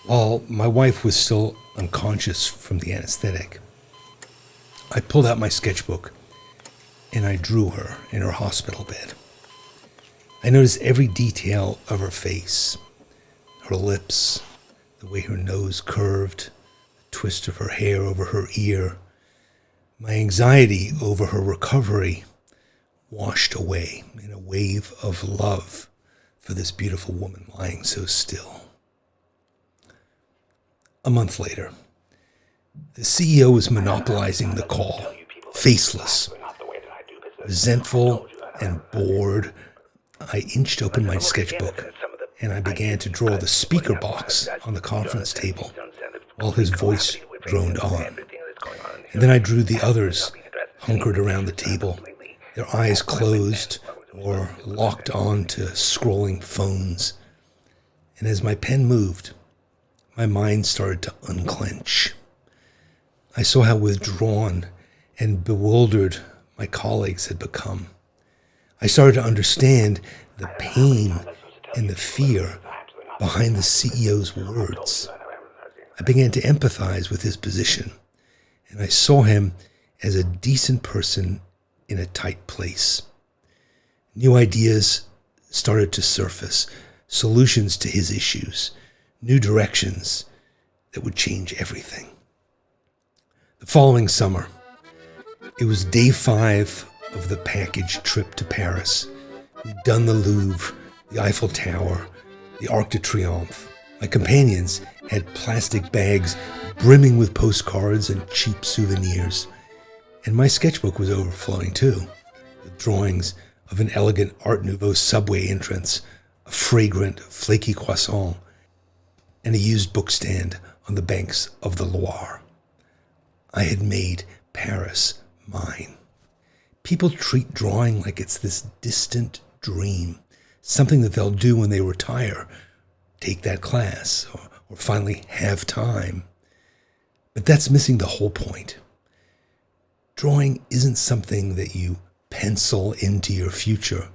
While my wife was still unconscious from the anesthetic, I pulled out my sketchbook and I drew her in her hospital bed. I noticed every detail of her face, her lips, the way her nose curved, the twist of her hair over her ear. My anxiety over her recovery washed away in a wave of love for this beautiful woman lying so still. A month later, the CEO was monopolizing the call, faceless, resentful, and bored. I inched open my sketchbook and I began to draw the speaker box on the conference table while his voice droned on. And then I drew the others hunkered around the table, their eyes closed or locked on to scrolling phones. And as my pen moved, my mind started to unclench. I saw how withdrawn and bewildered my colleagues had become. I started to understand the pain and the fear behind the CEO's words. I began to empathize with his position, and I saw him as a decent person in a tight place. New ideas started to surface, solutions to his issues, new directions that would change everything. The following summer, it was day 5 of the package trip to Paris. We'd done the Louvre, the Eiffel Tower, the Arc de Triomphe. My companions had plastic bags brimming with postcards and cheap souvenirs. And my sketchbook was overflowing too, with drawings of an elegant Art Nouveau subway entrance, a fragrant, flaky croissant, and a used bookstand on the banks of the Loire. I had made Paris mine. People treat drawing like it's this distant dream, something that they'll do when they retire, take that class, or finally have time. But that's missing the whole point. Drawing isn't something that you pencil into your future.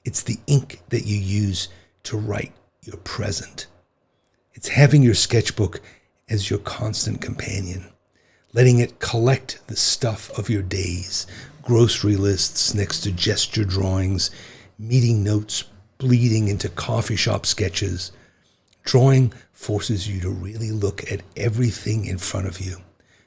It's the ink that you use to write your present. It's having your sketchbook as your constant companion, letting it collect the stuff of your days, grocery lists next to gesture drawings, meeting notes bleeding into coffee shop sketches. Drawing forces you to really look at everything in front of you,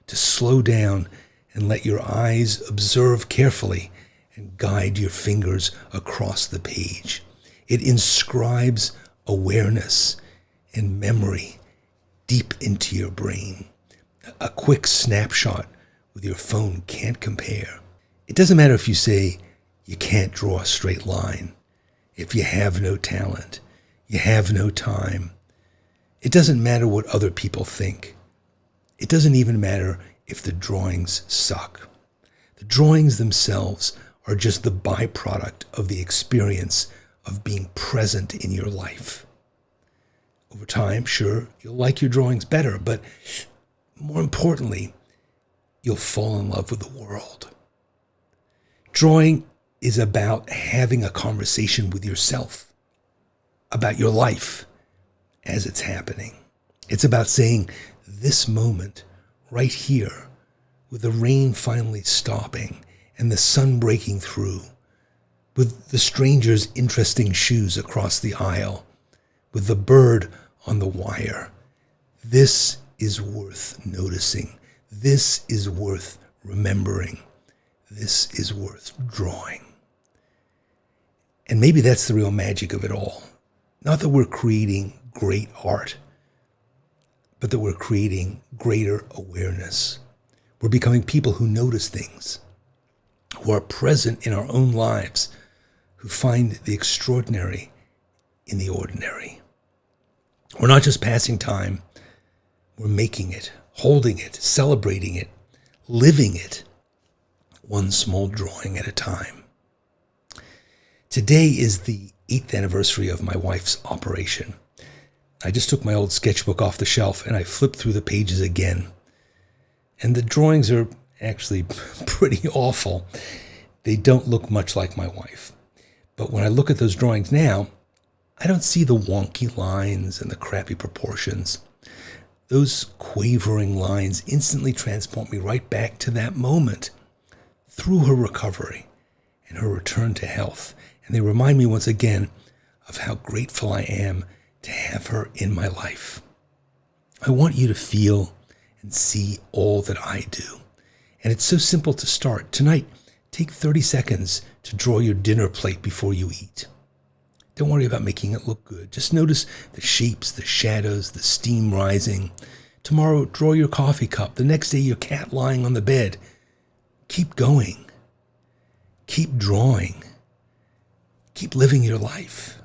to slow down and let your eyes observe carefully and guide your fingers across the page. It inscribes awareness and memory deep into your brain. A quick snapshot with your phone can't compare. It doesn't matter if you say you can't draw a straight line, if you have no talent, you have no time. It doesn't matter what other people think. It doesn't even matter if the drawings suck. The drawings themselves are just the byproduct of the experience of being present in your life. Over time, sure, you'll like your drawings better, but more importantly, you'll fall in love with the world. Drawing is about having a conversation with yourself about your life as it's happening. It's about saying, this moment right here, with the rain finally stopping and the sun breaking through, with the stranger's interesting shoes across the aisle, with the bird on the wire. This is worth noticing. This is worth remembering. This is worth drawing. And maybe that's the real magic of it all. Not that we're creating great art, but that we're creating greater awareness. We're becoming people who notice things, who are present in our own lives, who find the extraordinary in the ordinary. We're not just passing time, we're making it, holding it, celebrating it, living it, one small drawing at a time. Today is the 8th anniversary of my wife's operation. I just took my old sketchbook off the shelf and I flipped through the pages again. And the drawings are actually pretty awful. They don't look much like my wife. But when I look at those drawings now, I don't see the wonky lines and the crappy proportions. Those quavering lines instantly transport me right back to that moment, through her recovery and her return to health. And they remind me once again of how grateful I am to have her in my life. I want you to feel and see all that I do. And it's so simple to start. Tonight, take 30 seconds to draw your dinner plate before you eat. Don't worry about making it look good. Just notice the shapes, the shadows, the steam rising. Tomorrow, draw your coffee cup. The next day, your cat lying on the bed. Keep going. Keep drawing. Keep living your life.